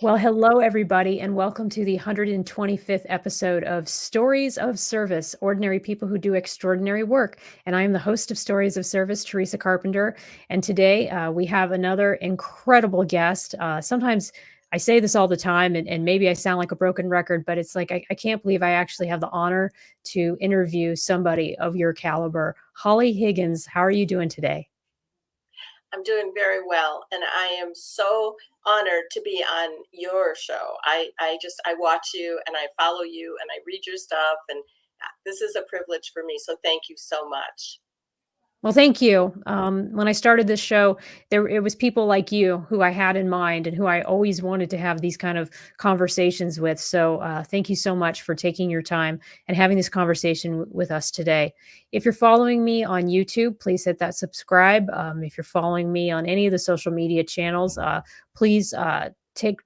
Well, hello, everybody, and welcome to the 125th episode of Stories of Service, Ordinary People Who Do Extraordinary Work. And I am the host of Stories of Service, Teresa Carpenter. And today we have another incredible guest. Sometimes I say this all the time, and maybe I sound like a broken record, but it's like I can't believe I actually have the honor to interview somebody of your caliber. Holly Higgins, how are you doing today? I'm doing very well, and I am so honored to be on your show. I watch you and I follow you and I read your stuff, and this is a privilege for me. So thank you so much. Well, thank you. When I started this show, it was people like you who I had in mind and who I always wanted to have these kind of conversations with. So, thank you so much for taking your time and having this conversation with us today. If you're following me on YouTube, please hit that subscribe. If you're following me on any of the social media channels, please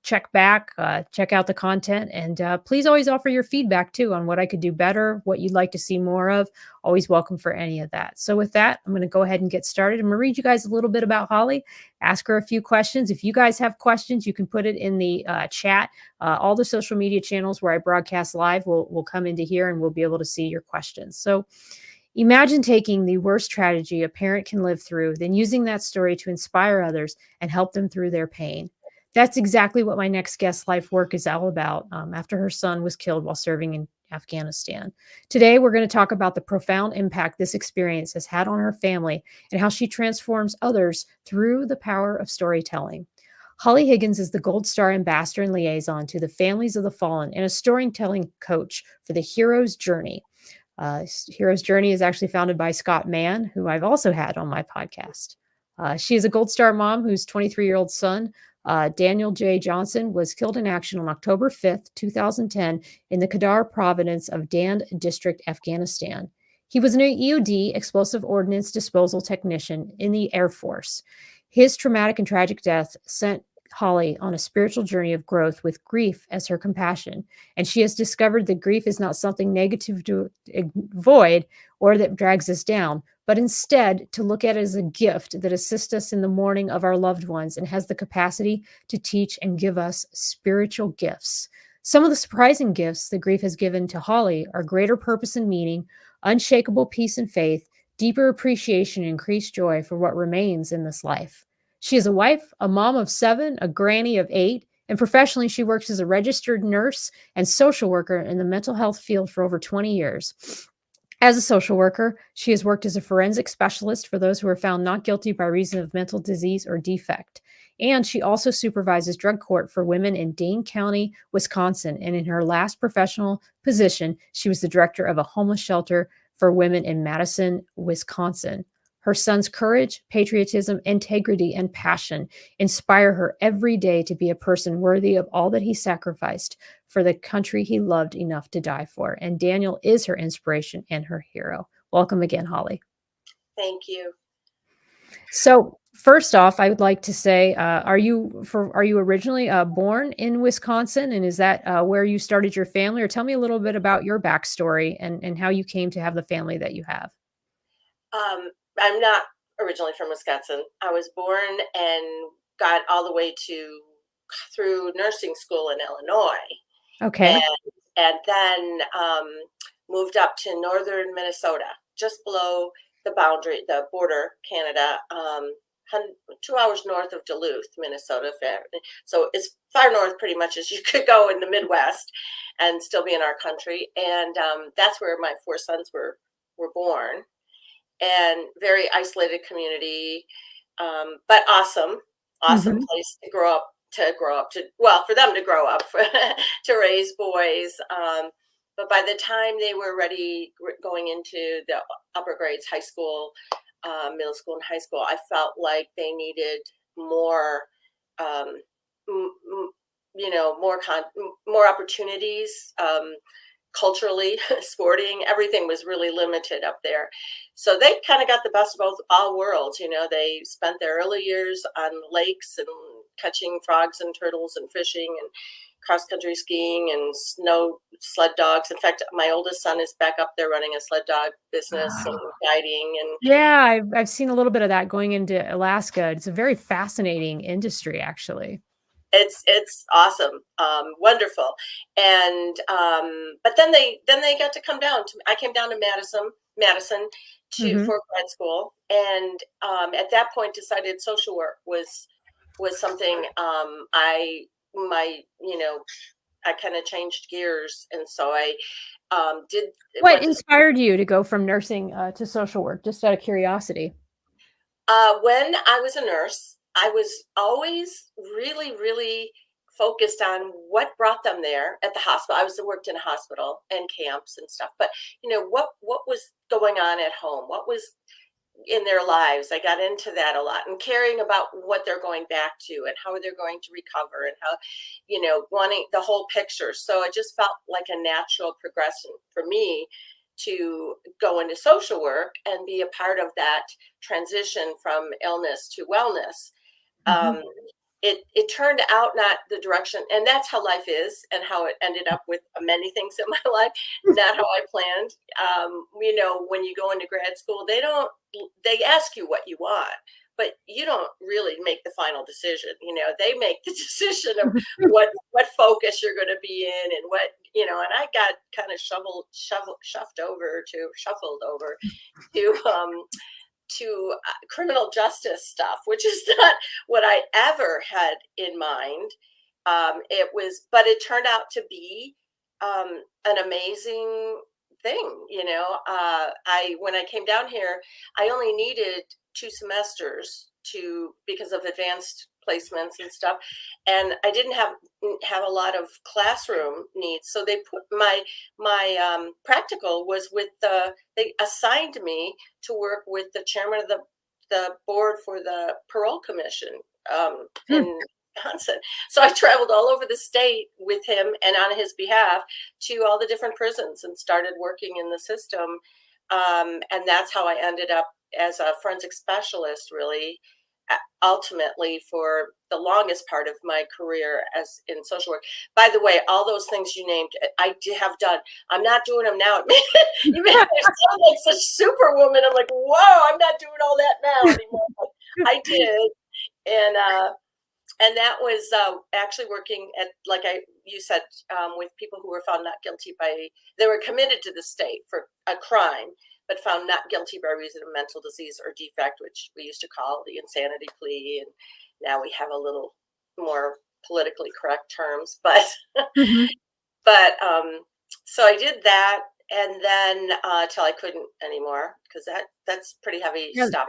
check back, check out the content, and please always offer your feedback too on what I could do better, what you'd like to see more of. Always welcome for any of that. So with that, I'm going to go ahead and get started. I'm going to read you guys a little bit about Holly, ask her a few questions. If you guys have questions, you can put it in the chat. All the social media channels where I broadcast live will come into here and we'll be able to see your questions. So imagine taking the worst tragedy a parent can live through, then using that story to inspire others and help them through their pain. That's exactly what my next guest's life work is all about after her son was killed while serving in Afghanistan. Today, we're going to talk about the profound impact this experience has had on her family and how she transforms others through the power of storytelling. Holly Higgins is the Gold Star Ambassador and Liaison to the Families of the Fallen and a storytelling coach for the Hero's Journey. Hero's Journey is actually founded by Scott Mann, who I've also had on my podcast. She is a Gold Star mom whose 23-year-old son, Daniel J. Johnson, was killed in action on October 5th, 2010, in the Kandahar province of Dand District, Afghanistan. He was an EOD, explosive ordnance disposal technician in the Air Force. His traumatic and tragic death sent Holly on a spiritual journey of growth with grief as her compassion. And she has discovered that grief is not something negative to avoid or that drags us down, but instead to look at it as a gift that assists us in the mourning of our loved ones and has the capacity to teach and give us spiritual gifts. Some of the surprising gifts that grief has given to Holly are greater purpose and meaning, unshakable peace and faith, deeper appreciation, and increased joy for what remains in this life. She is a wife, a mom of 7, a granny of 8, and professionally, she works as a registered nurse and social worker in the mental health field for over 20 years. As a social worker, she has worked as a forensic specialist for those who are found not guilty by reason of mental disease or defect. And she also supervises drug court for women in Dane County, Wisconsin. And in her last professional position, she was the director of a homeless shelter for women in Madison, Wisconsin. Her son's courage, patriotism, integrity, and passion inspire her every day to be a person worthy of all that he sacrificed for the country he loved enough to die for. And Daniel is her inspiration and her hero. Welcome again, Holly. Thank you. So, first off, I would like to say, are you originally born in Wisconsin, and is that where you started your family? Or tell me a little bit about your backstory and how you came to have the family that you have. I'm not originally from Wisconsin. I was born and got all the way through nursing school in Illinois, Okay. and then moved up to northern Minnesota, just below the border, Canada, 2 hours north of Duluth, Minnesota. So it's far north pretty much as you could go in the Midwest and still be in our country. And that's where my 4 sons were born. And very isolated community, but awesome Mhm. place to grow up, for them to grow up, to raise boys. But by the time they were ready, going into the upper grades, high school, middle school, and high school, I felt like they needed more, um, more opportunities. Culturally, sporting, everything was really limited up there. So they kind of got the best of all worlds. They spent their early years on lakes and catching frogs and turtles and fishing and cross country skiing and snow sled dogs. In fact, my oldest son is back up there running a sled dog business and guiding. And Yeah, I've seen a little bit of that going into Alaska. It's a very fascinating industry, actually. It's awesome, wonderful, and but then they got to come down to. I came down to Madison to Hmm. for grad school, and at that point decided social work was something my I kind of changed gears, and so I did What went to inspired you to go from nursing to social work? Just out of curiosity. When I was a nurse, I was always really, really focused on what brought them there at the hospital. I was worked in a hospital and camps and stuff, but what was going on at home? What was in their lives? I got into that a lot and caring about what they're going back to and how they're going to recover and how, wanting the whole picture. So it just felt like a natural progression for me to go into social work and be a part of that transition from illness to wellness. Hmm. Um, it turned out not the direction, and that's how life is, and how it ended up with many things in my life, not how I planned. When you go into grad school, they ask you what you want, but you don't really make the final decision. They make the decision of what focus you're going to be in, and and I got kind of shuffled over to criminal justice stuff, which is not what I ever had in mind. But it turned out to be an amazing thing. When I came down here, I only needed 2 semesters because of advanced placements and stuff, and I didn't have a lot of classroom needs, so they put my practical was with they assigned me to work with the chairman of the board for the parole commission in Wisconsin. So I traveled all over the state with him and on his behalf to all the different prisons and started working in the system. And that's how I ended up as a forensic specialist, really, ultimately for the longest part of my career as in social work. By the way, all those things you named, I have done. I'm not doing them now. You made me sound like such superwoman. I'm like, whoa, I'm not doing all that now anymore. But I did, and that was actually working at, like you said, with people who were found not guilty they were committed to the state for a crime, but found not guilty by reason of mental disease or defect, which we used to call the insanity plea, and now we have a little more politically correct terms. But Hmm. but so I did that, and then till I couldn't anymore, because that's pretty heavy Yeah, stuff.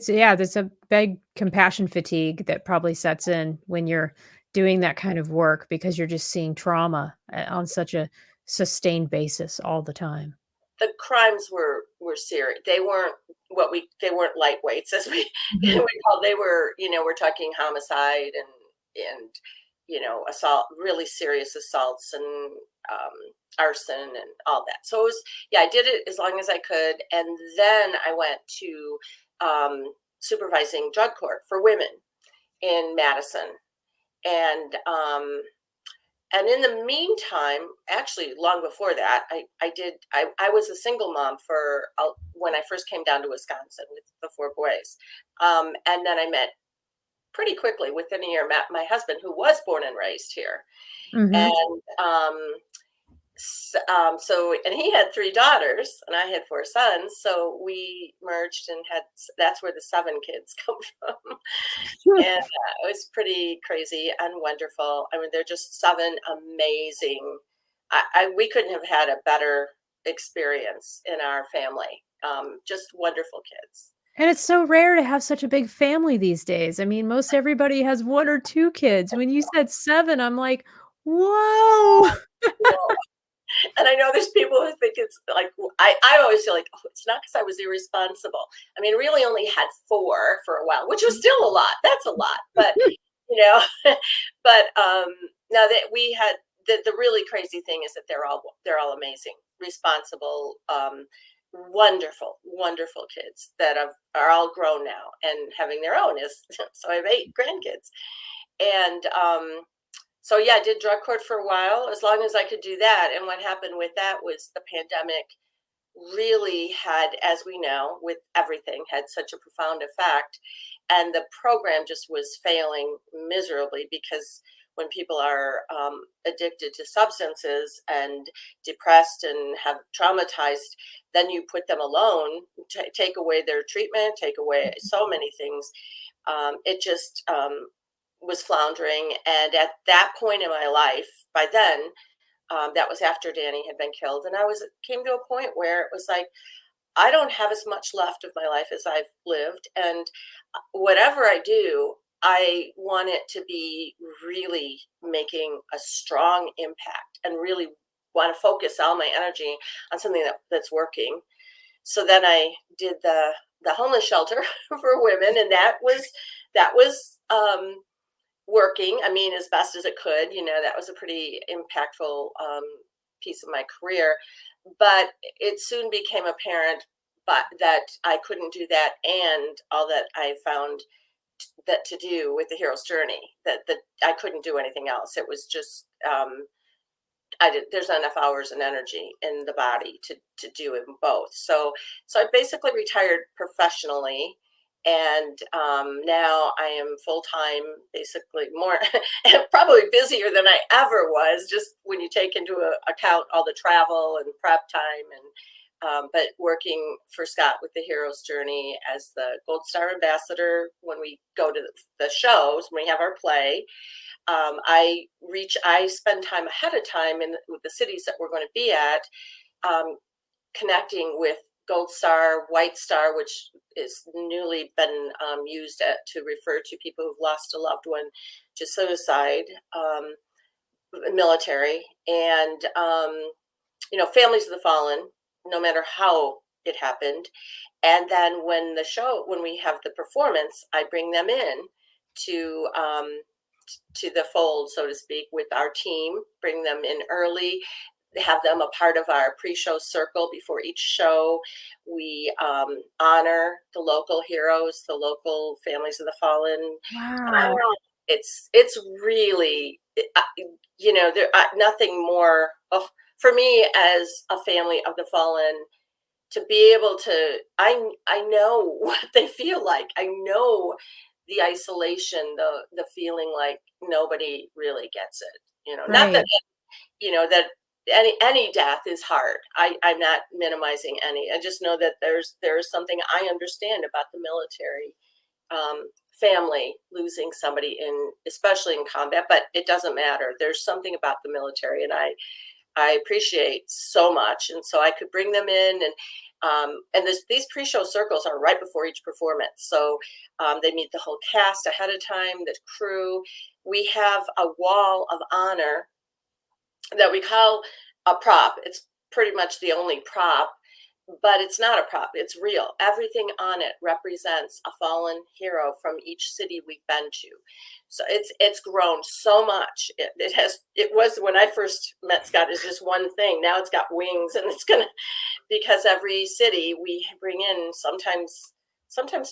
yeah, there's a big compassion fatigue that probably sets in when you're doing that kind of work because you're just seeing trauma on such a sustained basis all the time. The crimes were serious. They weren't lightweights, as we Mhm. we call. They were, we're talking homicide and assault, really serious assaults, and arson and all that. So it was, yeah, I did it as long as I could, and then I went to supervising drug court for women in Madison, and in the meantime, actually, long before that, I was a single mom for when I first came down to Wisconsin with the 4 boys. And then I met pretty quickly, within a year, met my husband, who was born and raised here. Mhm. And and he had 3 daughters and I had 4 sons. So we merged and that's where the 7 kids come from. And it was pretty crazy and wonderful. I mean, they're just 7 amazing. We couldn't have had a better experience in our family. Just wonderful kids. And it's so rare to have such a big family these days. I mean, most everybody has 1 or 2 kids. When you said 7, I'm like, "Whoa." Well, and I know there's people who think it's like, I always feel like, oh, it's not because I was irresponsible. I mean, really only had 4 for a while, which was still a lot. That's a lot. But, you know, but now that we had the really crazy thing is that they're all amazing, responsible, wonderful kids that are all grown now and having their own is so I have 8 grandkids. And so yeah, I did drug court for a while, as long as I could do that. And what happened with that was the pandemic really had, as we know, with everything, had such a profound effect. and the program just was failing miserably, because when people are addicted to substances and depressed and have traumatized, then you put them alone, take away their treatment, take away so many things. It just was floundering. And at that point in my life, by then, that was after Danny had been killed, and came to a point where it was like, I don't have as much left of my life as I've lived, and whatever I do, I want it to be really making a strong impact, and really want to focus all my energy on something that's working. So then I did the homeless shelter for women, and that was working. I mean, as best as it could. That was a pretty impactful piece of my career. But it soon became apparent that I couldn't do that, and all that I found that to do with the hero's journey, that I couldn't do anything else. It was just there's not enough hours and energy in the body to do it both. So I basically retired professionally, and now I am full-time, basically more probably busier than I ever was, just when you take into account all the travel and prep time, and but working for Scott with the hero's journey as the Gold Star ambassador when we go to the shows, when we have our play. I spend time ahead of time with the cities that we're going to be at, connecting with Gold Star, White Star, which is newly been used to refer to people who've lost a loved one to suicide, military, and families of the fallen, no matter how it happened. And then when we have the performance, I bring them in to the fold, so to speak, with our team, bring them in early, have them a part of our pre-show circle before each show. We honor the local heroes, the local families of the fallen. Wow. It's really, there nothing more for me as a family of the fallen, to be able to, I know what they feel like. I know the isolation, the feeling like nobody really gets it. Right. Not that, that any death is hard. I'm not minimizing any. I just know that there's something I understand about the military family losing somebody especially in combat, but it doesn't matter. There's something about the military, and I appreciate so much. And so I could bring them in, and these pre-show circles are right before each performance. So they meet the whole cast ahead of time, the crew. We have a wall of honor that we call a prop. It's pretty much the only prop, but it's not a prop. It's real. Everything on it represents a fallen hero from each city we've been to. So it's grown so much. It was, when I first met Scott, it's just one thing. Now it's got wings, and it's gonna, because every city we bring in sometimes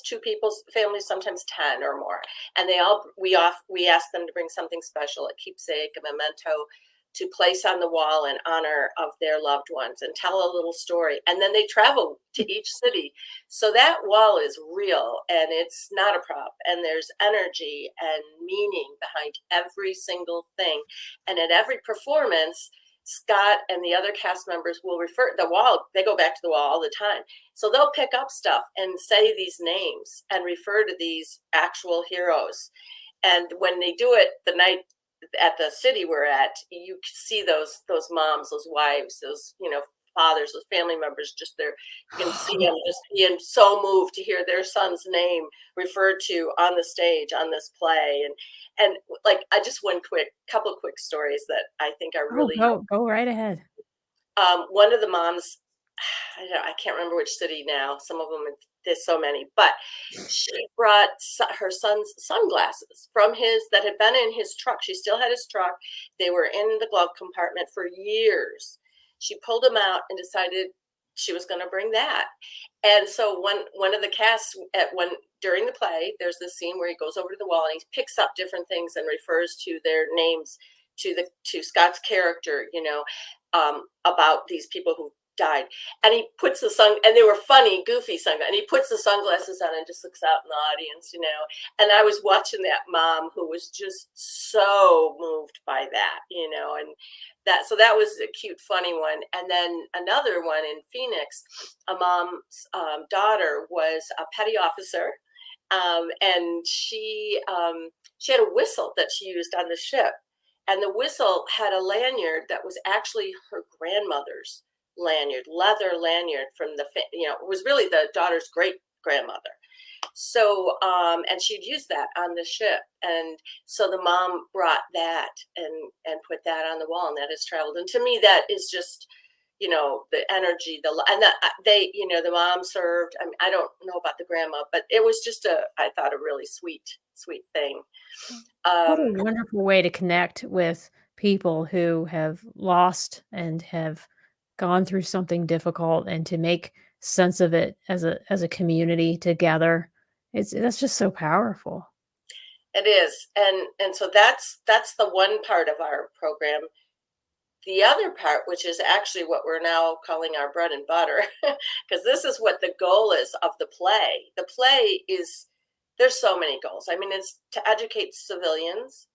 2 people's families, sometimes 10 or more, and we ask them to bring something special, a keepsake, a memento, to place on the wall in honor of their loved ones, and tell a little story. And then they travel to each city. So that wall is real, and it's not a prop, and there's energy and meaning behind every single thing. And at every performance, Scott and the other cast members will refer the wall. They go back to the wall all the time. So they'll pick up stuff and say these names and refer to these actual heroes. And when they do it the night at the city we're at, you see those moms, those wives, those fathers, those family members, just there. You can see them just being so moved to hear their son's name referred to on the stage on this play. And like, I just couple quick stories that I think are really go right ahead. One of the moms, I can't remember which city now. Some of them, there's so many, but she brought her son's sunglasses that had been in his truck. She still had his truck. They were in the glove compartment for years. She pulled them out and decided she was going to bring that. And so one of the casts during the play, there's this scene where he goes over to the wall and he picks up different things and refers to their names to Scott's character, about these people who died. And he puts and they were funny, goofy sunglasses, and he puts the sunglasses on and just looks out in the audience, and I was watching that mom who was just so moved by that, and so that was a cute, funny one. And then another one in Phoenix, a mom's daughter was a petty officer, and she had a whistle that she used on the ship, and the whistle had a lanyard that was actually her grandmother's lanyard, leather lanyard from it was really the daughter's great grandmother. So, and she'd used that on the ship, and so the mom brought that and put that on the wall, and that has traveled. And to me, that is just, the energy, the mom served. I mean, I don't know about the grandma, but it was just I thought a really sweet thing. What a wonderful way to connect with people who have lost and have gone through something difficult, and to make sense of it as a community together. That's just so powerful. It is. And so that's the one part of our program. The other part, which is actually what we're now calling our bread and butter, because this is what the goal is of the play. The play is, there's so many goals. I mean, it's to educate civilians,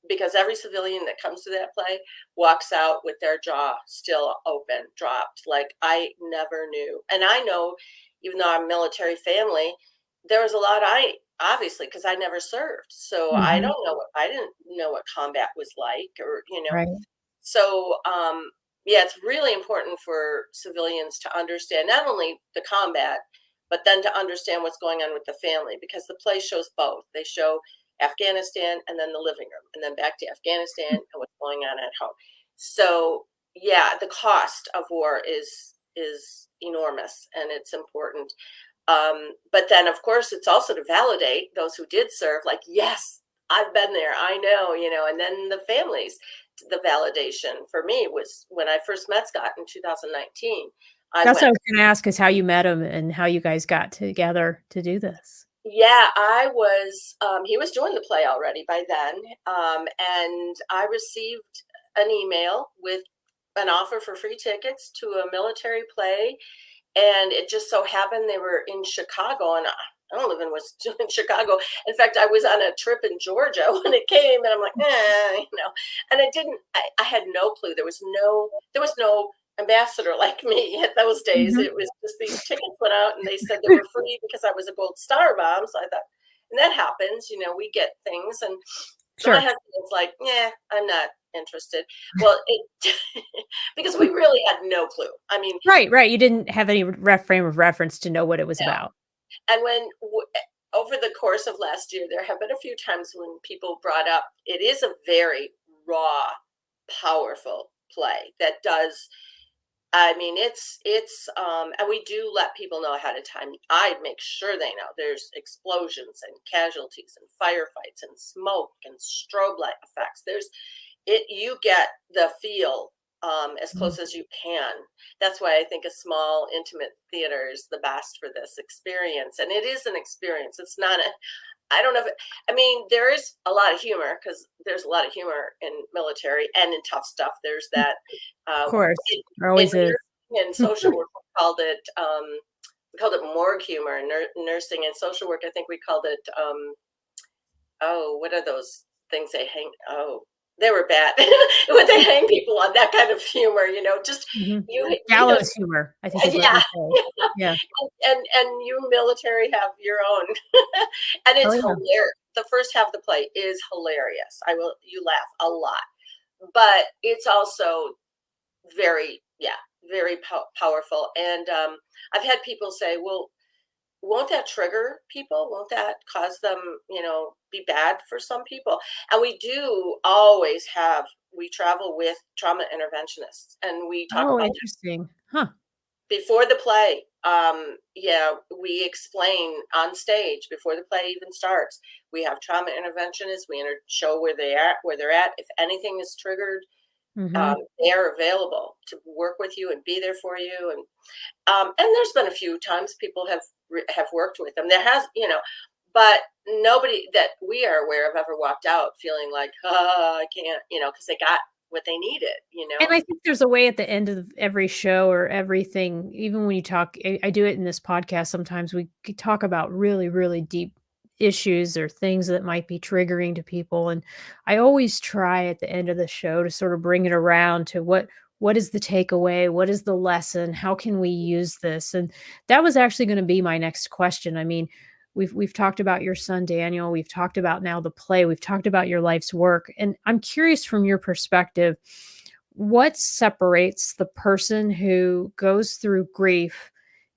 because every civilian that comes to that play walks out with their jaw still open, dropped, like, I never knew. And I know, even though I'm a military family, there was a lot obviously, because I never served. So I Mhm. didn't know what combat was like, or, Right. So, yeah, it's really important for civilians to understand not only the combat, but then to understand what's going on with the family, because the play shows both. They show Afghanistan and then the living room, and then back to Afghanistan and what's going on at home. So, yeah, the cost of war is enormous, and it's important. But then, of course, it's also to validate those who did serve, like, yes, I've been there, I know, and then the families. The validation for me was when I first met Scott in 2019. I That's what I went, was gonna ask, is how you met him and how you guys got together to do this. yeah, he was doing the play already by then. And I received an email with an offer for free tickets to a military play. And it just so happened they were in Chicago, and I don't live in Chicago. In fact, I was on a trip in Georgia when it came, and I'm like, and I had no clue. There was no ambassador like me at those days. Mhm. It was just these tickets went out, and they said they were free because I was a gold star mom. So I thought, and that happens, we get things. And so my Sure. husband was like, yeah, I'm not interested. Well, because we really had no clue. I mean, Right, right, you didn't have any frame of reference to know what it was no. about. And over the course of last year, there have been a few times when people brought up, it is a very raw, powerful play that does. I mean, and we do let people know ahead of time. I make sure they know there's explosions and casualties and firefights and smoke and strobe light effects. You get the feel, as Mhm. close as you can. That's why I think a small, intimate theater is the best for this experience. And it is an experience. It's not I don't know I mean, there is a lot of humor, because there's a lot of humor in military and in tough stuff. There's that, Of uh, course, there in always is. nursing and social work, we called it morgue humor. In nursing and social work, I think we called it, oh, what are those things they hang? Oh, they were bad. When they hang people on that kind of humor, just Mhm. you don't. Gallows humor, I think is what Yeah, they say. Yeah. and you military have your own, and Oh, it's yeah. hilarious. The first half of the play is hilarious. You laugh a lot, but it's also very, yeah, very powerful. And I've had people say, well, won't that trigger people? Won't that cause them, be bad for some people? And we travel with trauma interventionists, and we talk Oh, about interesting. Huh. before the play. Yeah, we explain on stage before the play even starts. We have trauma interventionists. We show where they're at. If anything is triggered, Mhm. they are available to work with you and be there for you. And there's been a few times people have worked with them. There has, but nobody that we are aware of ever walked out feeling like, oh, I can't, because they got what they needed, And I think there's a way at the end of every show or everything, even when you talk, I do it in this podcast sometimes, we could talk about really, really deep issues or things that might be triggering to people, and I always try at the end of the show to sort of bring it around to what is the takeaway? What is the lesson? How can we use this? And that was actually gonna be my next question. I mean, we've talked about your son, Daniel, we've talked about now the play, we've talked about your life's work, and I'm curious from your perspective, what separates the person who goes through grief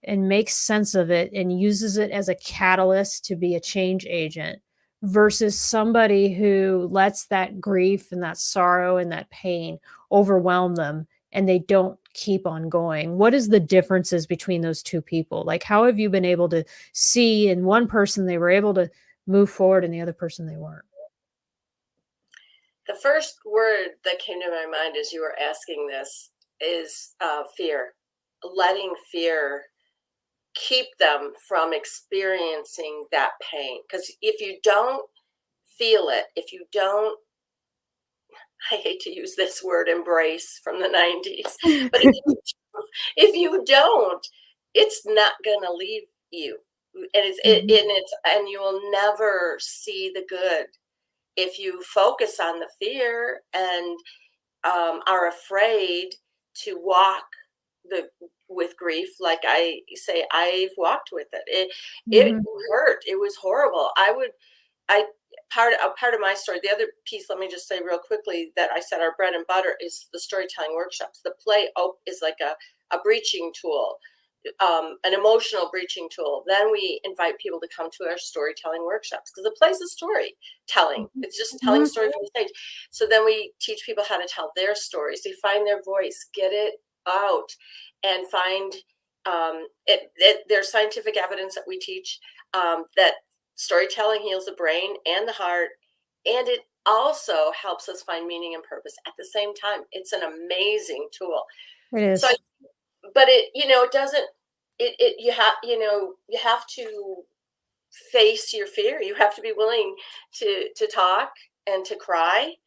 and makes sense of it and uses it as a catalyst to be a change agent versus somebody who lets that grief and that sorrow and that pain overwhelm them and they don't keep on going? What is the differences between those two people? Like, how have you been able to see in one person they were able to move forward and the other person they weren't? The first word that came to my mind as you were asking this is fear. Letting fear keep them from experiencing that pain. Because if you don't feel it, if you don't, I hate to use this word embrace from the 90s, but if you don't, it's not going to leave you. And you will never see the good if you focus on the fear and are afraid to walk with grief. Like I say, I've walked with it. It Mhm. hurt. It was horrible. I part of my story. The other piece, let me just say real quickly, that I said our bread and butter is the storytelling workshops. The play is like a breaching tool, an emotional breaching tool. Then we invite people to come to our storytelling workshops because the play's a storytelling. Mhm. It's just telling Mhm. story from the stage. So then we teach people how to tell their stories. They find their voice, get it out, and find there's scientific evidence that we teach that storytelling heals the brain and the heart, and it also helps us find meaning and purpose at the same time. It's an amazing tool. It So is. but it doesn't you have to face your fear. You have to be willing to talk and to cry.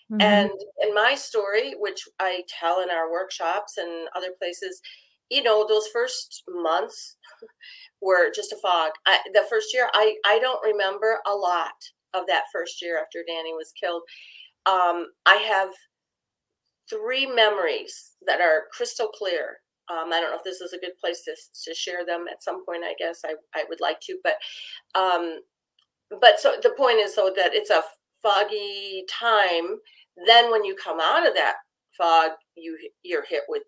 Mhm. And in my story, which I tell in our workshops and other places, those first months were just a fog. The first year, I don't remember a lot of that first year after Danny was killed. I have three memories that are crystal clear. I don't know if this is a good place to share them at some point. I guess I would like to, um, but so the point is, so that it's a foggy time. Then when you come out of that fog, you're hit with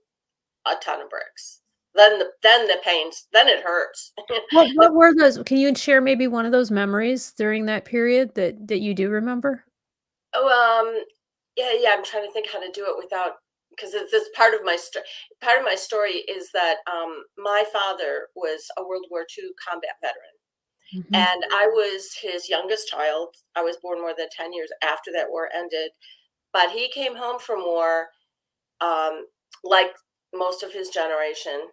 a ton of bricks. Then the pains. Then it hurts. What were those? Can you share maybe one of those memories during that period that you do remember? Oh, yeah. I'm trying to think how to do it without, because it's part of my story. Part of my story is that my father was a World War II combat veteran, Mhm. and I was his youngest child. I was born more than 10 years after that war ended, but he came home from war, um, like most of his generation,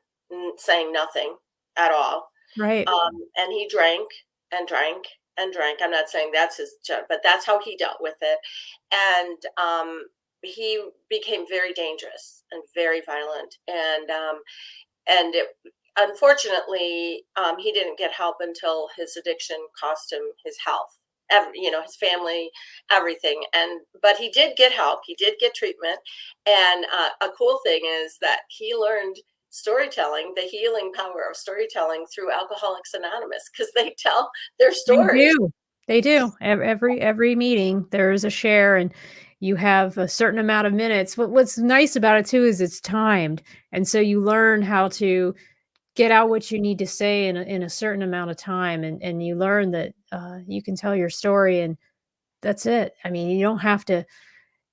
saying nothing at all. Right. And he drank and drank and drank. I'm not saying that's his job, but that's how he dealt with it. And he became very dangerous and very violent. And unfortunately, he didn't get help until his addiction cost him his health. His family, everything. But he did get help. He did get treatment. And a cool thing is that he learned storytelling, the healing power of storytelling, through Alcoholics Anonymous, because they tell their They stories. do. They do. Every meeting, there is a share, and you have a certain amount of minutes. What's nice about it too is it's timed, and so you learn how to get out what you need to say in a certain amount of time, and you learn that, you can tell your story, and that's it. I mean, you don't have to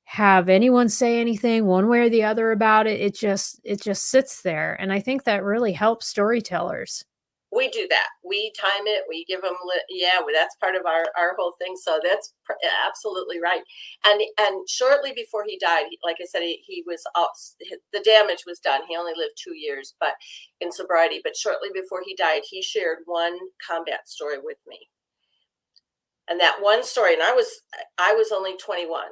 have anyone say anything one way or the other about it. It just sits there, and I think that really helps storytellers. We do that. We time it. We give them, yeah. Well, that's part of our whole thing. So that's absolutely right. And shortly before he died, like I said, he was the damage was done. He only lived 2 years, but in sobriety. But shortly before he died, he shared one combat story with me, and that one story. And I was only 21.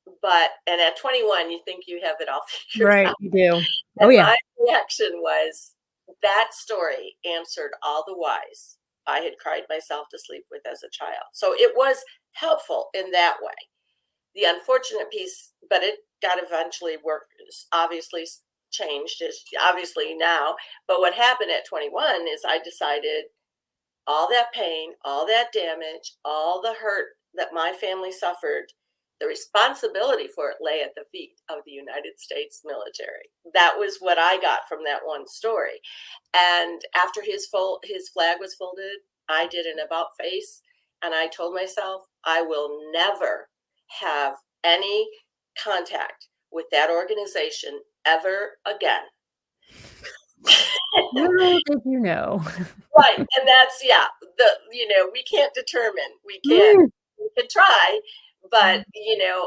and at 21, you think you have it all figured Right, out. you do. Oh, And yeah. my reaction was that story answered all the whys I had cried myself to sleep with as a child. So it was helpful in that way. The unfortunate piece, but it got eventually worked, obviously changed, is obviously now. But what happened at 21 is I decided all that pain, all that damage, all the hurt that my family suffered, the responsibility for it lay at the feet of the United States military. That was what I got from that one story. And after his flag was folded, I did an about face, and I told myself I will never have any contact with that organization ever again. Little did you know. Right, and that's we can't determine. Mm. We can try, but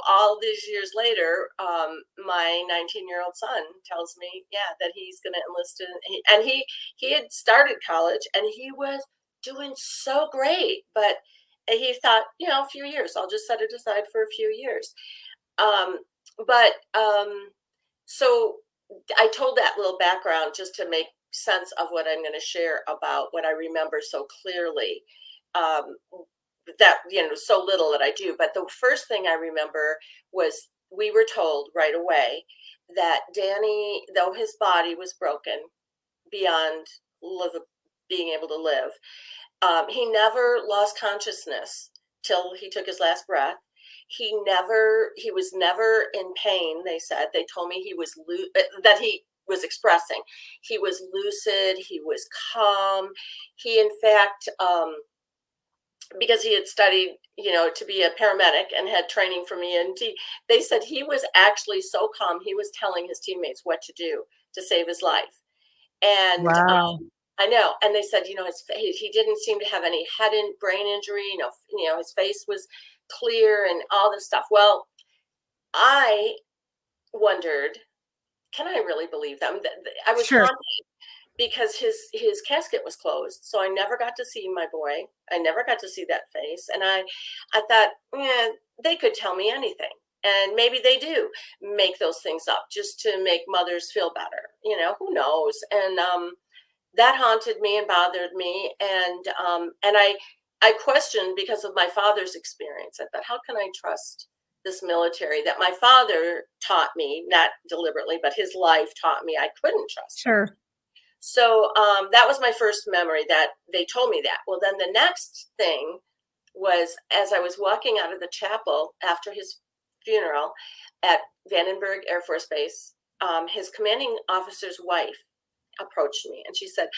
all these years later, my 19-year-old son tells me, yeah, that he's going to enlist and he had started college and he was doing so great, but he thought, a few years, I'll just set it aside for a few years. Um, but so I told that little background just to make sense of what I'm going to share about what I remember so clearly. Um, that so little that I do, but the first thing I remember was we were told right away that Danny, though his body was broken beyond being able to live, he never lost consciousness till he took his last breath. He was never in pain. They told me that he was expressing. He was lucid. He was calm. He, in fact, because he had studied, to be a paramedic and had training from ENT, they said he was actually so calm. He was telling his teammates what to do to save his life. And Wow. I know. And they said, he didn't seem to have any head and brain injury. His face was clear and all this stuff. Well, I wondered, can I really believe them? I was Sure. haunted because his casket was closed, so I never got to see my boy. I never got to see that face, and I thought, yeah, they could tell me anything, and maybe they do make those things up just to make mothers feel better. Who knows? And that haunted me and bothered me, and I questioned because of my father's experience. I thought, how can I trust this military that my father taught me, not deliberately, but his life taught me I couldn't trust them. Sure. So that was my first memory that they told me that. Well, then the next thing was as I was walking out of the chapel after his funeral at Vandenberg Air Force Base, his commanding officer's wife approached me and she said,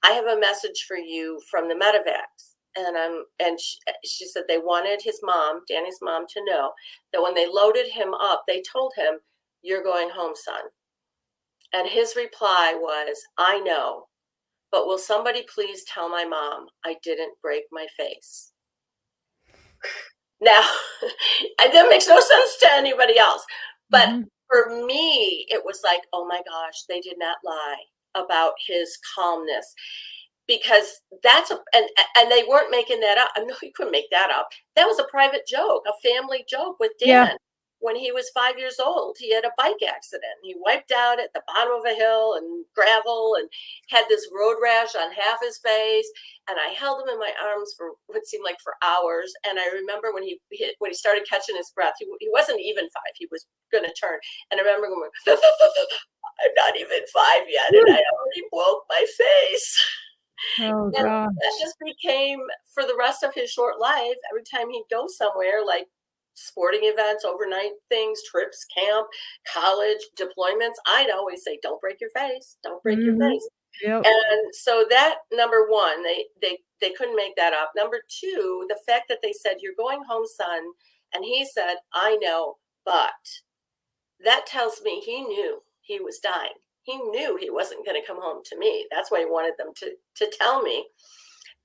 I have a message for you from the medevacs. And she said they wanted his mom, Danny's mom, to know that when they loaded him up, they told him, you're going home, son. And his reply was, I know, but will somebody please tell my mom I didn't break my face? Now, that makes no sense to anybody else. But Mhm. for me, it was like, oh my gosh, they did not lie about his calmness. Because and they weren't making that up. No, you couldn't make that up. That was a private joke, a family joke with Yeah. Dan. When he was 5 years old, he had a bike accident. He wiped out at the bottom of a hill and gravel and had this road rash on half his face. And I held him in my arms for what seemed like for hours. And I remember when he started catching his breath, he wasn't even 5. He was going to turn. And I remember going, I'm not even 5 yet, and I already broke my face. Oh And that gosh. just became, for the rest of his short life, every time he'd go somewhere, like sporting events, overnight things, trips, camp, college, deployments, I'd always say, don't break your face, don't break your Mhm. face. Yep. And so that, number one, they couldn't make that up. Number two, the fact that they said, you're going home, son, and he said, I know, but that tells me he knew he was dying. He knew he wasn't going to come home to me. That's why he wanted them to tell me.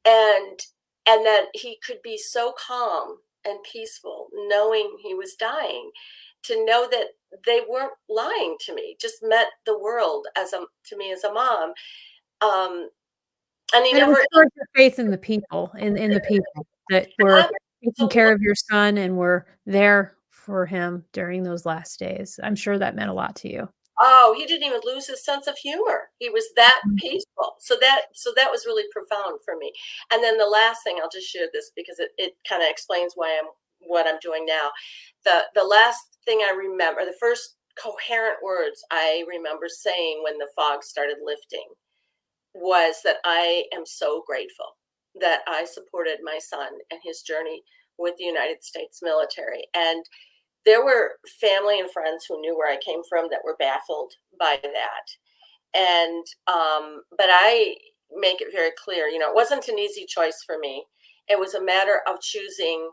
And that he could be so calm and peaceful knowing he was dying, to know that they weren't lying to me, just meant the world to me as a mom. And he And it never. restored your faith in the people, in the people that were taking care of your son and were there for him during those last days? I'm sure that meant a lot to you. Oh, he didn't even lose his sense of humor. He was that Mhm. peaceful. So that was really profound for me. And then the last thing, I'll just share this because it kind of explains why I'm what I'm doing now. The last thing I remember, the first coherent words I remember saying when the fog started lifting was that I am so grateful that I supported my son and his journey with the United States military. And there were family and friends who knew where I came from that were baffled by that. And but I make it very clear, it wasn't an easy choice for me. It was a matter of choosing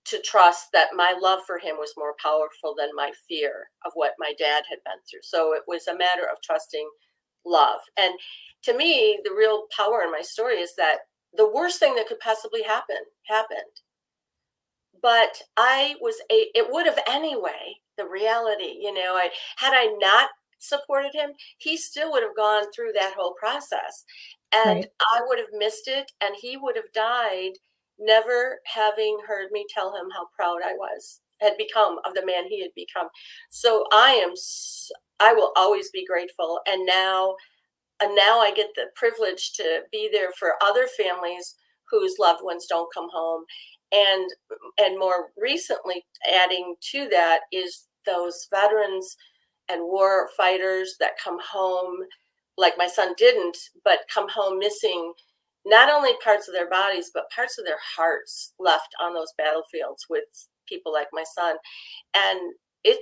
to trust that my love for him was more powerful than my fear of what my dad had been through. So it was a matter of trusting love. And to me, the real power in my story is that the worst thing that could possibly happen happened. But it would have anyway. The reality, had I not supported him, he still would have gone through that whole process. And Right. I would have missed it, and he would have died never having heard me tell him how proud had become of the man he had become. So I will always be grateful. And now I get the privilege to be there for other families whose loved ones don't come home. And more recently, adding to that is those veterans and war fighters that come home, like my son didn't, but come home missing not only parts of their bodies, but parts of their hearts left on those battlefields with people like my son. And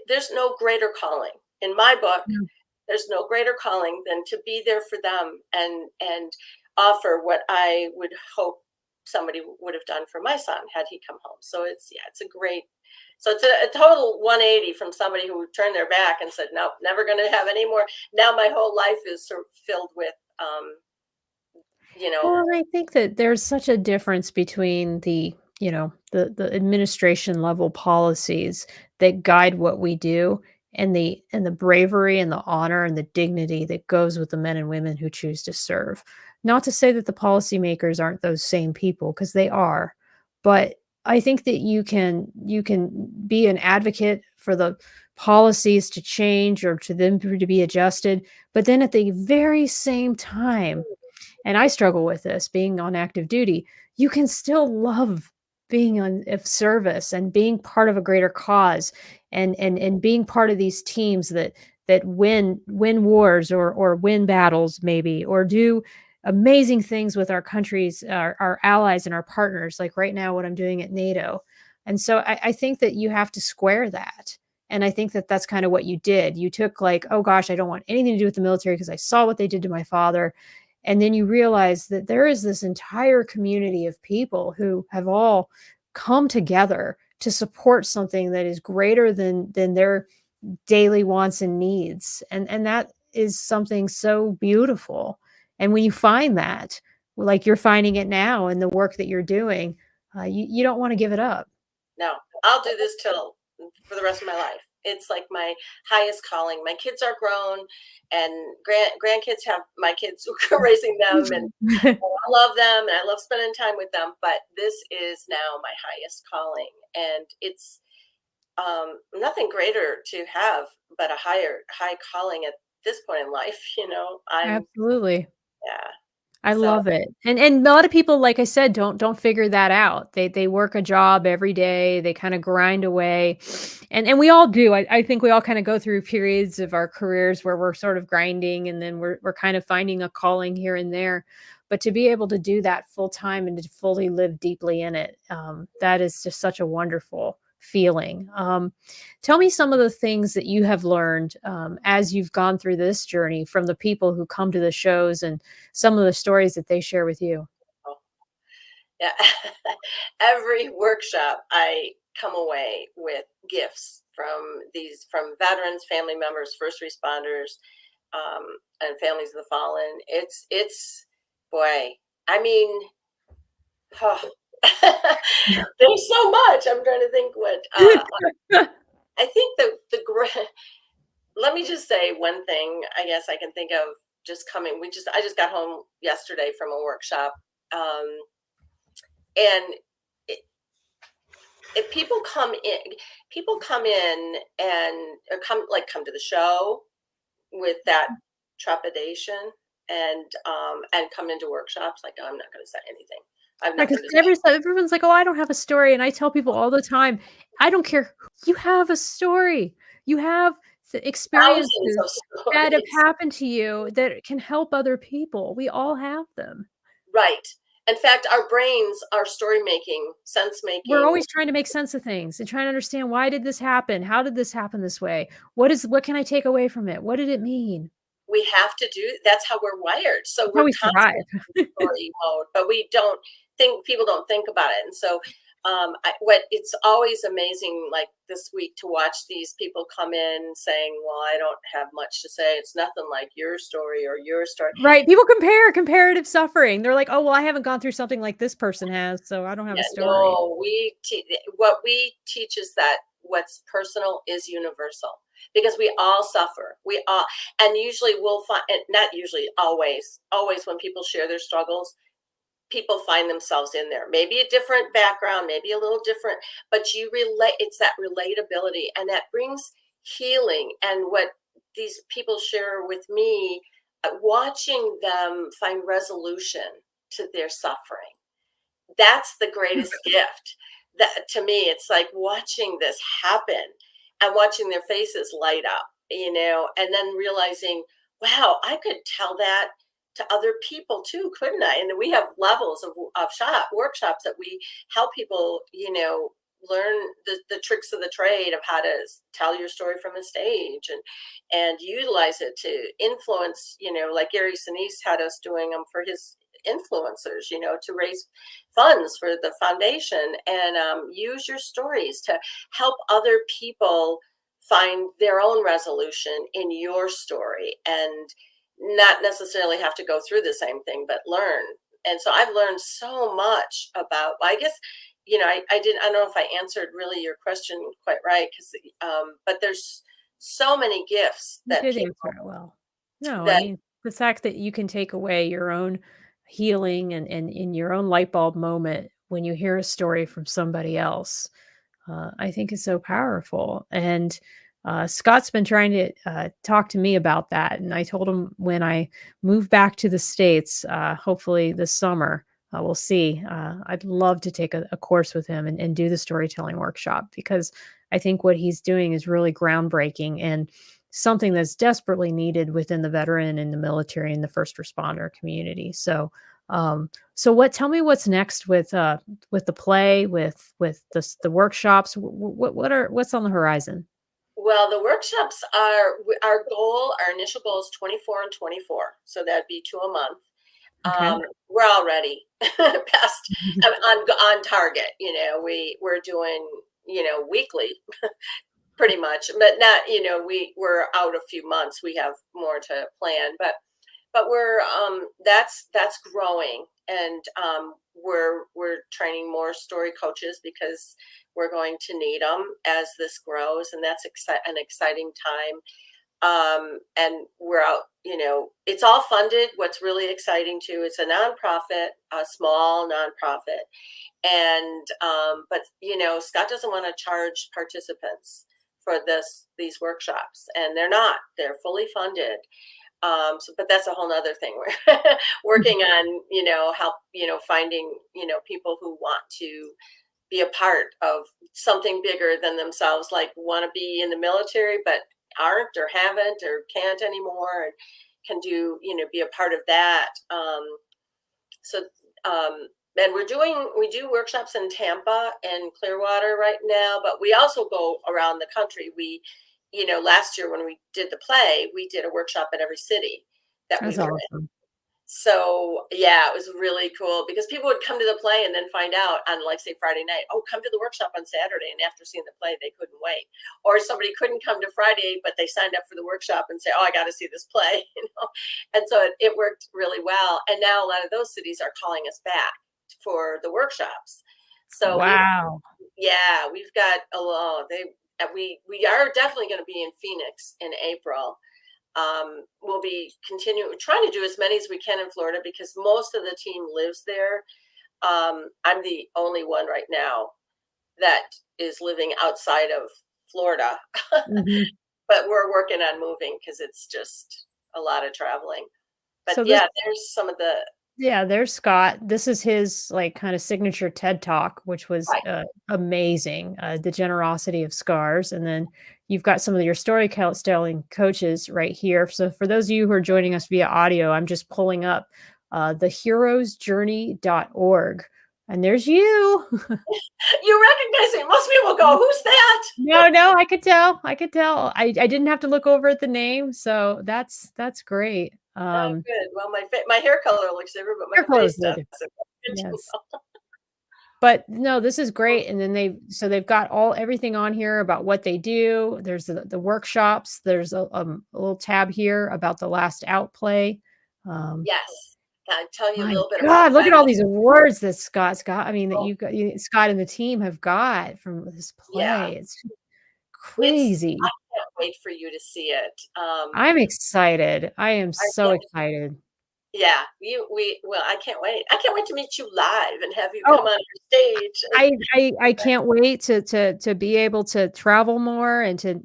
there's no greater calling in my book. Yeah. There's no greater calling than to be there for them and offer what I would hope somebody would have done for my son had he come home. So it's a total 180 from somebody who turned their back and said, nope, never going to have any more. Now my whole life is sort of filled with, you know, Well, I think that there's such a difference between the administration level policies that guide what we do and the bravery and the honor and the dignity that goes with the men and women who choose to serve. Not to say that the policymakers aren't those same people, because they are, but I think that you can be an advocate for the policies to change or to them to be adjusted, but then at the very same time, and I struggle with this being on active duty, you can still love being on of service and being part of a greater cause and being part of these teams that win wars or win battles maybe, or do amazing things with our countries, our allies and our partners, like right now what I'm doing at NATO. And so I think that you have to square that. And I think that that's kind of what you did. You took like, oh gosh, I don't want anything to do with the military because I saw what they did to my father, and then you realize that there is this entire community of people who have all come together to support something that is greater than their daily wants and needs. And that is something so beautiful. And when you find that, like you're finding it now in the work that you're doing, you don't want to give it up. no, I'll do this till for the rest of my life. It's like my highest calling. My kids are grown, and grandkids have my kids who are raising them, and I love them, and I love spending time with them. But this is now my highest calling, and it's nothing greater to have but a high calling at this point in life. I'm Absolutely. yeah. I So love it. And a lot of people, like I said, don't figure that out. They work a job every day, they kinda grind away, and we all do. I think we all kinda go through periods of our careers where we're sort of grinding, and then we're kind of finding a calling here and there. But to be able to do that full time and to fully live deeply in it, that is just such a wonderful feeling. Tell me some of the things that you have learned, as you've gone through this journey from the people who come to the shows and some of the stories that they share with you. yeah, every workshop I come away with gifts from veterans, family members, first responders, and families of the fallen. It's boy, I mean, oh, there's so much. I'm trying to think what I think let me just say one thing. I guess I can think of just coming. I just got home yesterday from a workshop, and it, if people come in and come to the show with that trepidation and come into workshops like, oh, I'm not going to say anything. I have Right, nothing 'cause to say. everyone's like, "Oh, I don't have a story," and I tell people all the time, "I don't care you have a story. You have the Thousands experiences of that have stories. happened to you that can help other people. We all have them." Right. In fact, our brains are story making, sense We're making. always trying to make sense of things and trying to understand, "Why did this happen? How did this happen this way? What can I take away from it? What did it mean?" We have to do that's how we're wired. So That's how we're we constantly survive. in story mode, but we don't people don't think about it. And so it's always amazing, like this week, to watch these people come in saying, well, I don't have much to say. It's nothing like your story or your story. Right, people compare comparative suffering. They're like, "Oh, well, I haven't gone through something like this person has, so I don't have a Yeah, story." no, what we teach is that what's personal is universal because we all suffer. We all, and usually we'll find, and not usually, always when people share their struggles, people find themselves in there. Maybe a different background, maybe a little different, but you relate. It's that relatability, and that brings healing. And what these people share with me, watching them find resolution to their suffering, that's the greatest gift. That to me, it's like watching this happen and watching their faces light up, and then realizing, wow, I could tell that to other people too, couldn't I? And we have levels of workshops that we help people, learn the tricks of the trade of how to tell your story from a stage and utilize it to influence, like Gary Sinise had us doing them for his influencers, to raise funds for the foundation, and use your stories to help other people find their own resolution in your story and not necessarily have to go through the same thing, but learn. And so I've learned so much about, I guess, I don't know if I answered really your question quite right, because, but there's so many gifts You that did people answer it well. No, I that mean, the fact that you can take away your own healing and in your own light bulb moment when you hear a story from somebody else, I think is so powerful. And Scott's been trying to talk to me about that. And I told him when I move back to the States, hopefully this summer, we'll see. I'd love to take a course with him and do the storytelling workshop because I think what he's doing is really groundbreaking and something that's desperately needed within the veteran and the military and the first responder community. So tell me what's next with the play, with the workshops. What's on the horizon? Well, the workshops are our goal. Our initial goal is 24 and 24, so that'd be two a month. Okay. We're already past on target. We're doing weekly pretty much, but not we're out a few months. We have more to plan, but we're that's growing, and we're training more story coaches because we're going to need them as this grows, and that's an exciting time. And we're out, it's all funded. What's really exciting too, it's a nonprofit, a small nonprofit, and but Scott doesn't want to charge participants for these workshops, and they're fully funded. But that's a whole nother thing. We're working on, help, finding, people who want to be a part of something bigger than themselves, like want to be in the military, but aren't or haven't or can't anymore, and can do, be a part of that. So, and we do workshops in Tampa and Clearwater right now, but we also go around the country. Last year when we did the play, we did a workshop at every city that we That's were in. awesome. So yeah, it was really cool because people would come to the play and then find out on, like, say, Friday night, oh, come to the workshop on Saturday, and after seeing the play they couldn't wait. Or somebody couldn't come to Friday but they signed up for the workshop and say, oh, I got to see this play. And so it worked really well, and now a lot of those cities are calling us back for the workshops. So Wow. we've got a lot. We are definitely going to be in Phoenix in April. We'll be trying to do as many as we can in Florida because most of the team lives there. I'm the only one right now that is living outside of Florida, Mhm. but we're working on moving because it's just a lot of traveling. But So this yeah, there's some of the Yeah, there's Scott. This is his, like, kinda signature TED Talk, which was, right. amazing, The Generosity of Scars, and then you've got some of your storytelling coaches right here. So for those of you who are joining us via audio, I'm just pulling up, theheroesjourney.org, and there's you. You recognize me. Most people go, "Who's that?" No, no, I could tell. I didn't have to look over at the name, so that's great. Oh, good. Well, my hair color looks different, but Your my clothes face look does. good. So good to Yes. know. But no, this is great, and then they've got everything on here about what they do. There's the workshops. There's a little tab here about the last outplay. Um, Yes. Can I tell you a my little bit about god, look at that? all these awards that Scott's got. I mean, that Oh, you got Scott and the team have got from this yeah. play. It's I crazy. can't wait for you to see it. I'm excited. I am I so can't excited. yeah, well, I can't wait. I can't wait to meet you live and have you come Oh, on our stage and I can't wait to be able to travel more and to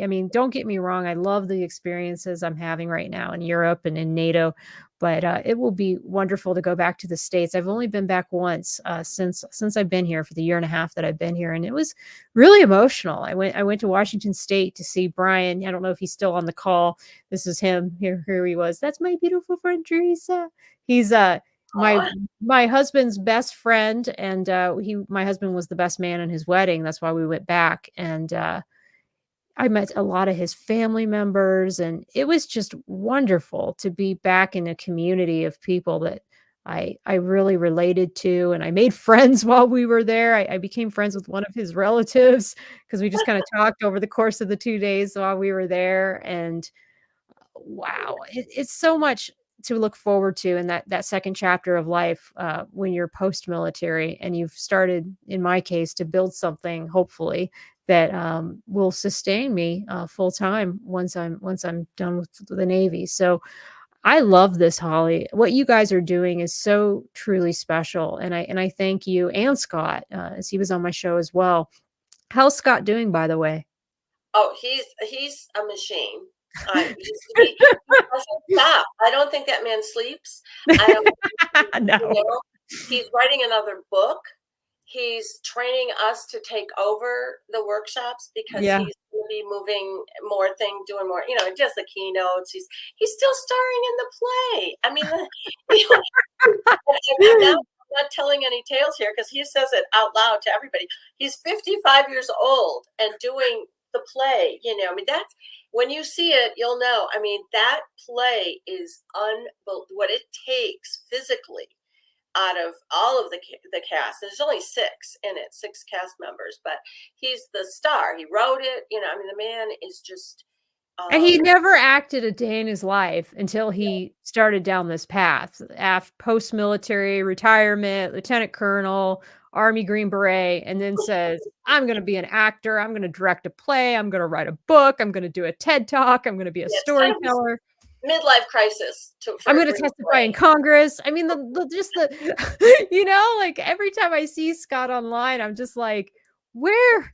I mean, don't get me wrong, I love the experiences I'm having right now in Europe and in NATO, but, it will be wonderful to go back to the States. I've only been back once, since I've been here for the year and a half that I've been here, and it was really emotional. I went to Washington State to see Brian. I don't know if he's still on the call. This is him. Here he was. "That's my beautiful friend Teresa." He's, my aw, my husband's best friend, and, my husband was the best man in his wedding, that's why we went back, and, I met a lot of his family members, and it was just wonderful to be back in a community of people that I really related to, and I made friends while we were there. I became friends with one of his relatives because we just kinda talked over the course of the 2 days while we were there, and wow, it's so much to look forward to in that second chapter of life, when you're post-military and you've started, in my case, to build something, hopefully, that, will sustain me, full time once I'm done with the Navy. So, I love this, Holly. What you guys are doing is so truly special, and I thank you and Scott, as he was on my show as well. How's Scott doing, by the way? oh, he's a machine. He doesn't stop. I don't think that man sleeps. I don't you No. know, he's writing another book. He's training us to take over the workshops because Yeah. he's gonna be moving more doing more, he does the keynotes. He's still starring in the play. I mean, the you know, and now I'm not telling any tales here because he says it out loud to everybody. He's 55 years old and doing the play. I mean, that's when you see it, you'll know. I mean, that play is unbelievable. What it takes physically out of all of the cast. There's only six in it, six cast members, but he's the star. He wrote it. I mean, the man is just. And he Um, never acted a day in his life until he started down this path. Post-military retirement, lieutenant colonel, Army Green Beret, and then says, "I'm gonna be an actor, I'm gonna direct a play, I'm gonna write a book, I'm gonna do a TED Talk, I'm gonna be a it's kind of his storyteller, midlife crisis for I'm a gonna Green testify in Beret. Congress." I mean, the just the like, every time I see Scott online, I'm just like, "Where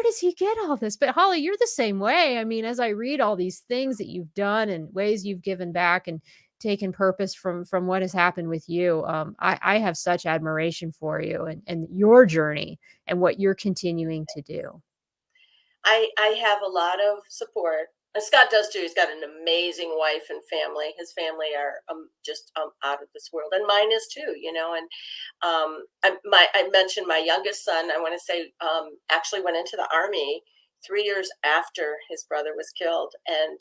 does he get all this?" But Holly, you're the same way. I mean, as I read all these things that you've done and ways you've given back and taken purpose from what has happened with you, I have such admiration for you and your journey and what you're continuing to do. I have a lot of support. And Scott does too. He's got an amazing wife and family. His family are just out of this world, and mine is too. And I mentioned my youngest son. I want to say actually went into the army 3 years after his brother was killed, and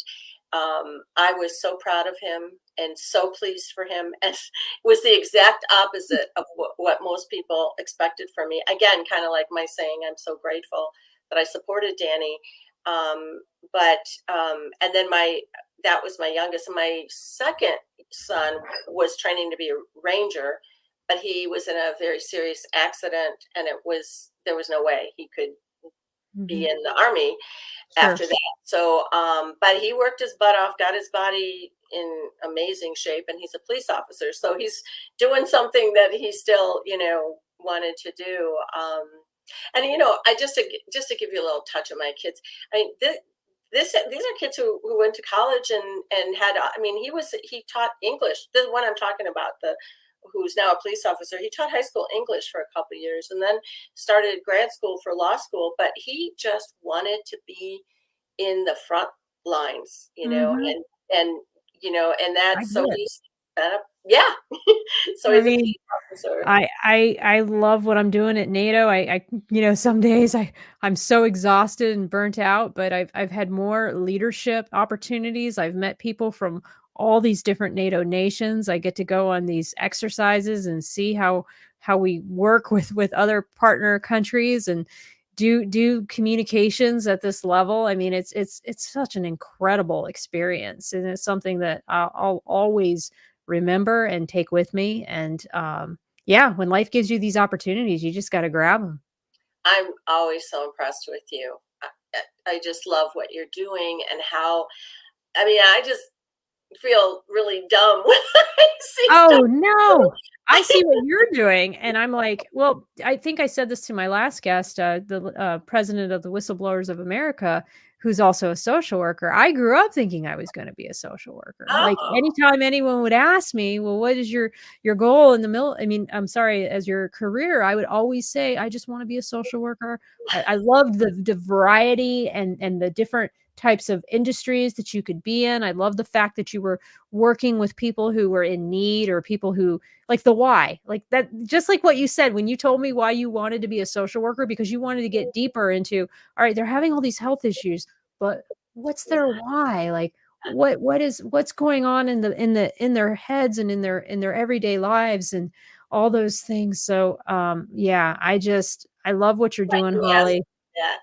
I was so proud of him and so pleased for him, and it was the exact opposite of what most people expected from me. Again, kind of like my saying, I'm so grateful that I supported Danny. But and then that was my youngest, and my second son was training to be a ranger, but he was in a very serious accident, and there was no way he could be Mhm. in the army Sure. after that. So, but he worked his butt off, got his body in amazing shape, and he's a police officer. So he's doing something that he still, wanted to do. And I just to give you a little touch of my kids. I mean, these are kids who went to college and had. I mean, he taught English. The one I'm talking about, the who's now a police officer. He taught high school English for a couple of years, and then started grad school for law school. But he just wanted to be in the front lines, Mhm. and I that's so get it. he's yeah. So I he's a mean, police officer. I love what I'm doing at NATO. Some days I'm so exhausted and burnt out, but I've had more leadership opportunities. I've met people from all these different NATO nations. I get to go on these exercises and see how we work with other partner countries and do communications at this level. I mean, it's such an incredible experience, and it's something that I'll always remember and take with me. And yeah, when life gives you these opportunities, you just got to grab them. I'm always so impressed with you. I just love what you're doing and how. I mean, I just feel really dumb when I see stuff. Oh, no. I see what you're doing, and I'm like, well, I think I said this to my last guest, the president of the Whistleblowers of America, who's also a social worker. I grew up thinking I was gonna be a social worker. Like, Oh, anytime anyone would ask me, "Well, what is your goal in the I mean, I'm sorry, as your career?" I would always say, "I just wanna be a social worker." I loved the variety and the different types of industries that you could be in. I love the fact that you were working with people who were in need, or people who like the why, like that, just like what you said when you told me why you wanted to be a social worker, because you wanted to get deeper into, all right, they're having all these health issues, but what's their yeah. why? Like what's going on in their heads and in their everyday lives and all those things. So yeah, I love what you're Glad doing, you asked Holly. that.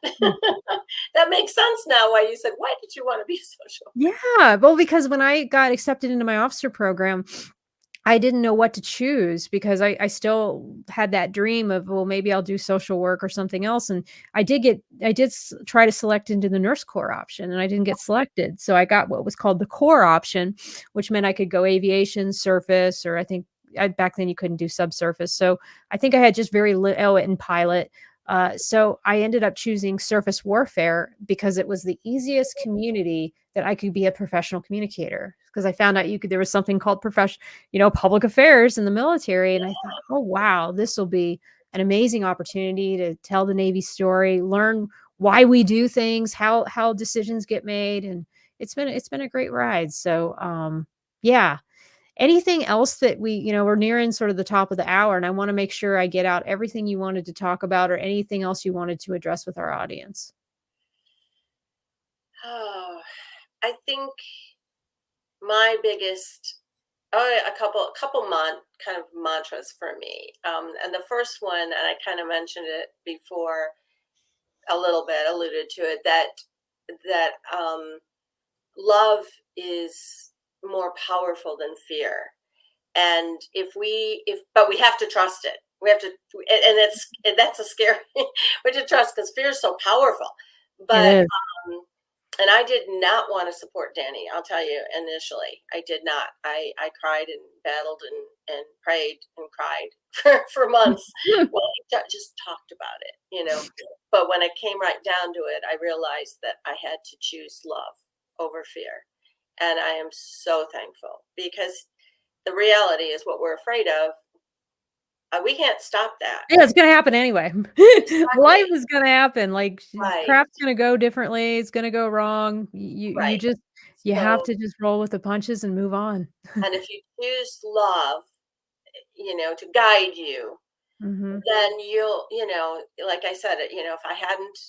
That makes sense now why you said, "Why did you want to be social?" Yeah, well, because when I got accepted into my officer program, I didn't know what to choose because I still had that dream of, well, maybe I'll do social work or something else. And I did try to select into the nurse corps option, and I didn't get selected. So I got what was called the core option, which meant I could go aviation, surface, or I think back then you couldn't do subsurface. So I think I had just very little, oh, and pilot. So I ended up choosing surface warfare because it was the easiest community that I could be a professional communicator, because I found out there was something called public affairs in the military. And I thought, oh, wow, this will be an amazing opportunity to tell the Navy story, learn why we do things, how decisions get made. And it's been a great ride. So, yeah. Anything else that we're nearing sort of the top of the hour, and I want to make sure I get out everything you wanted to talk about, or anything else you wanted to address with our audience. Oh, I think my biggest a couple kind of mantras for me. And the first one, and I kind of mentioned it before a little bit, alluded to it, that love is more powerful than fear. And but we have to trust it. We have to, and that's a scary. We have to trust because fear is so powerful. It But is. and I did not want to support Danny. I'll tell you, initially, I did not. I cried and battled and prayed and cried for months. Well, he just talked about it. But when it came right down to it, I realized that I had to choose love over fear. And I am so thankful because the reality is what we're afraid of. We can't stop that. Yeah, it's gonna happen anyway. Life Exactly. is gonna happen, like, Right. crap's gonna go differently, it's gonna go wrong. You Right. just you have So, to just roll with the punches and move on. and if you choose love, to guide you, Mhm. then like I said, if I hadn't,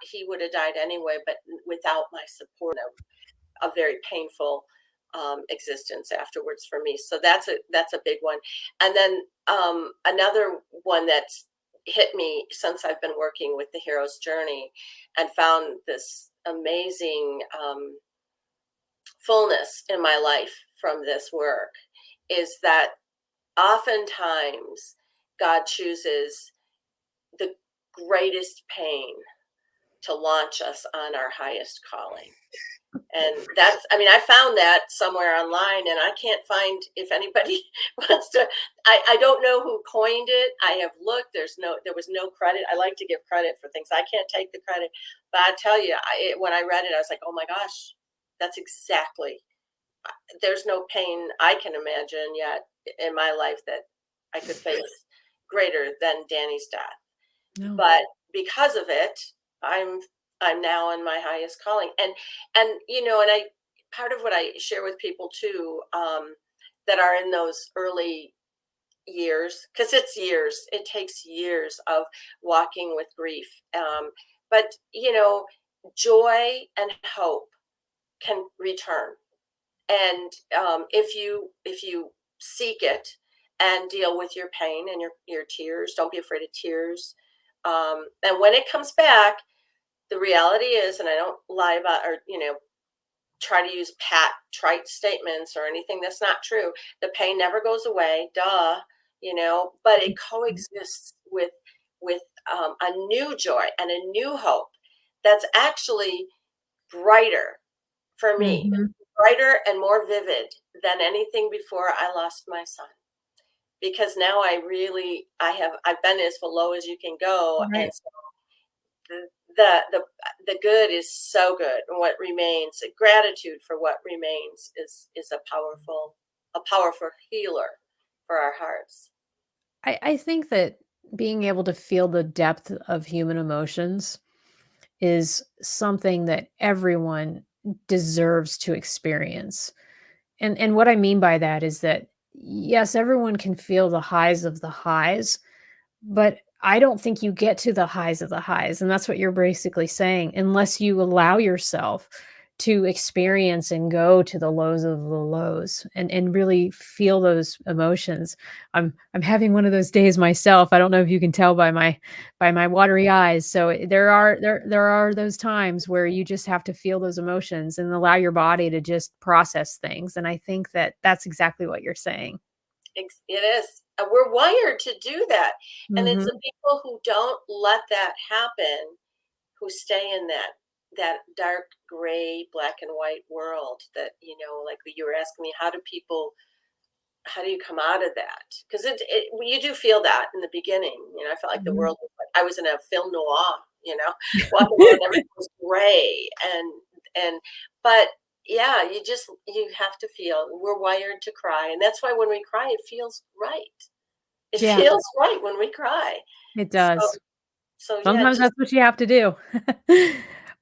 he would have died anyway, but without my support, a very painful existence afterwards for me. So that's a big one. And then another one that's hit me since I've been working with the hero's journey and found this amazing fullness in my life from this work is that oftentimes God chooses the greatest pain to launch us on our highest calling. And that's, I mean, I found that somewhere online, and I can't find if anybody wants to. I don't know who coined it. I have looked. There was no credit. I like to give credit for things. I can't take the credit, but I tell you, when I read it, I was like, oh my gosh, that's exactly. There's no pain I can imagine yet in my life that I could face greater than Danny's death. No. But because of it, I'm I'm now in my highest calling. And and I part of what I share with people too, that are in those early years, because it's years, it takes years of walking with grief. But joy and hope can return, and if you seek it and deal with your pain and your tears, don't be afraid of tears. And when it comes back, the reality is, and I don't lie about, or try to use pat trite statements or anything that's not true. The pain never goes away, duh. But it coexists with a new joy and a new hope that's actually brighter for me, Mhm. brighter and more vivid than anything before I lost my son. Because now I've been as below as you can go, and Right. so the good is so good, and what remains, gratitude for what remains, is a powerful healer for our hearts. I think that being able to feel the depth of human emotions is something that everyone deserves to experience. And what I mean by that is that, yes, everyone can feel the highs of the highs, but I don't think you get to the highs of the highs, and that's what you're basically saying, unless you allow yourself to experience and go to the lows of the lows and really feel those emotions. I'm having one of those days myself. I don't know if you can tell by my watery eyes. So there are those times where you just have to feel those emotions and allow your body to just process things. And I think that that's exactly what you're saying. It is. We're wired to do that, and it's the Mhm. people who don't let that happen, who stay in that dark gray, black and white world. That, like you were asking me, how do you come out of that? Because you do feel that in the beginning. I felt like the Mhm. world was like I was in a film noir. Walking around, everything was gray, and but yeah, you have to feel. We're wired to cry, and that's why when we cry, it feels right. It Yeah, feels right when we cry. it So does. so yeah, Sometimes just that's what you have to do.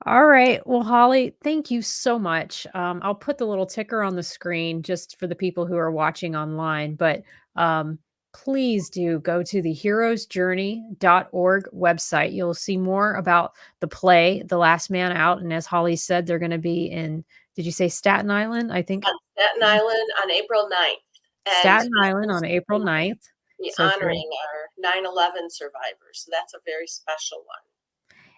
All right. Well, Holly, thank you so much. I'll put the little ticker on the screen just for the people who are watching online, but um, please do go to the heroesjourney.org website. You'll see more about the play, The Last Man Out. And as Holly said, they're going to be in, did you say Staten Island? I think on Staten Island on April 9th, and Staten Island on April 9th. be So for honoring our 9/11 survivors. So that's a very special one.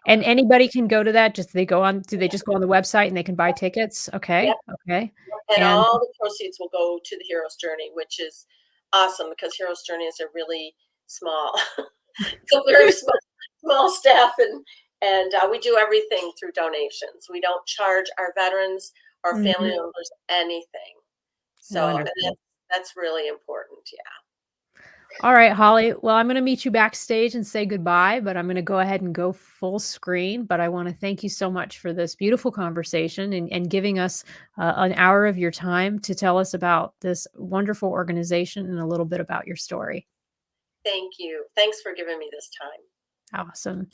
And anybody can go to that, just they go on do they just go on the website and they can buy tickets? Yep. Okay, okay, And and all the proceeds will go to the Hero's Journey, which is awesome because Hero's Journey is a really small, it's a very small staff, and we do everything through donations. We don't charge our veterans or family Mhm, members anything. So, and wonderful. that's really important. Yeah. Alright, Holly, well, I'm gonna meet you backstage and say goodbye, but I'm gonna go ahead and go full screen, but I wanna thank you so much for this beautiful conversation and giving us, an hour of your time to tell us about this wonderful organization and a little bit about your story. Thank you. Thanks for giving me this time. Awesome.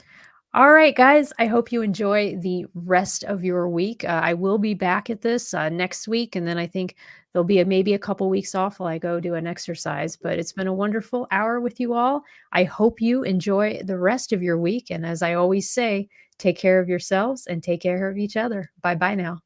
All right, guys. I hope you enjoy the rest of your week. I will be back at this next week, and then I think there'll be maybe a couple weeks off while I go do an exercise. But it's been a wonderful hour with you all. I hope you enjoy the rest of your week. And as I always say, take care of yourselves and take care of each other. Bye bye now.